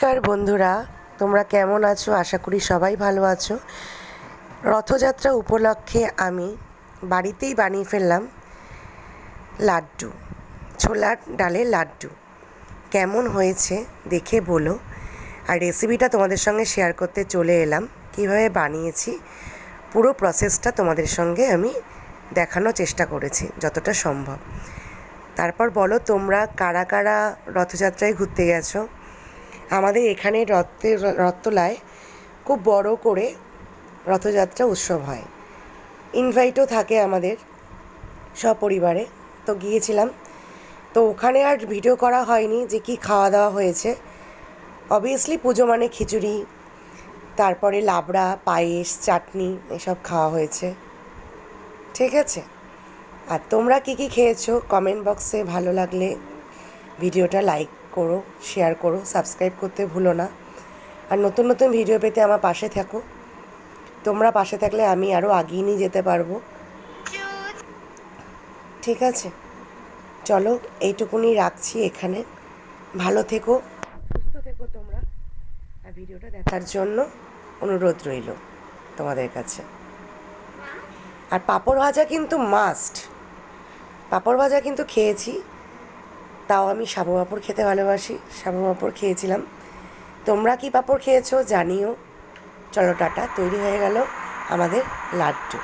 নমস্কার বন্ধুরা, তোমরা কেমন আছো? আশা করি সবাই ভালো আছো। রথযাত্রা উপলক্ষে আমি বাড়িতেই বানিয়ে ফেললাম লাড্ডু, ছোলার ডালের লাড্ডু। কেমন হয়েছে দেখে বলো। আর রেসিপিটা তোমাদের সঙ্গে শেয়ার করতে চলে এলাম। কীভাবে বানিয়েছি পুরো প্রসেসটা তোমাদের সঙ্গে আমি দেখানোর চেষ্টা করেছি যতটা সম্ভব। তারপর বলো তোমরা কারা কারা রথযাত্রায় ঘুরতে গেছো। আমাদের এখানে রথতলায় খুব বড় করে রথযাত্রা উৎসব হয়, ইনভাইটও থাকে আমাদের সপরিবারে। তো গিয়েছিলাম, তো ওখানে আর ভিডিও করা হয়নি যে কি খাওয়া দাওয়া হয়েছে। অবভিয়াসলি পুজো মানে খিচুড়ি, তারপরে লাবড়া, পায়েস, চাটনি এসব খাওয়া হয়েছে, ঠিক আছে। আর তোমরা কি কি খেয়েছো কমেন্ট বক্সে ভালো লাগলে ভিডিওটা লাইক করো, শেয়ার করো, সাবস্ক্রাইব করতে ভুলো না। আর নতুন নতুন ভিডিও পেতে আমার পাশে থাকো। তোমরা পাশে থাকলে আমি আরও এগিয়ে নিয়ে যেতে পারবো, ঠিক আছে। চলো এইটুকুনি রাখছি এখানে। ভালো থেকো, সুস্থ থেকো তোমরা। আর ভিডিওটা দেখার জন্য অনুরোধ রইল তোমাদের কাছে। আর পাঁপড় ভাজা কিন্তু মাস্ট, পাঁপড় ভাজা কিন্তু খেয়েছি। তাও আমি সাবু পাঁপড় খেতে ভালোবাসি, সাবু পাঁপড় খেয়েছিলাম। তোমরা কি পাঁপড় খেয়েছো জানিও। চলো টাটা, তৈরি হয়ে গেল আমাদের লাড্ডু।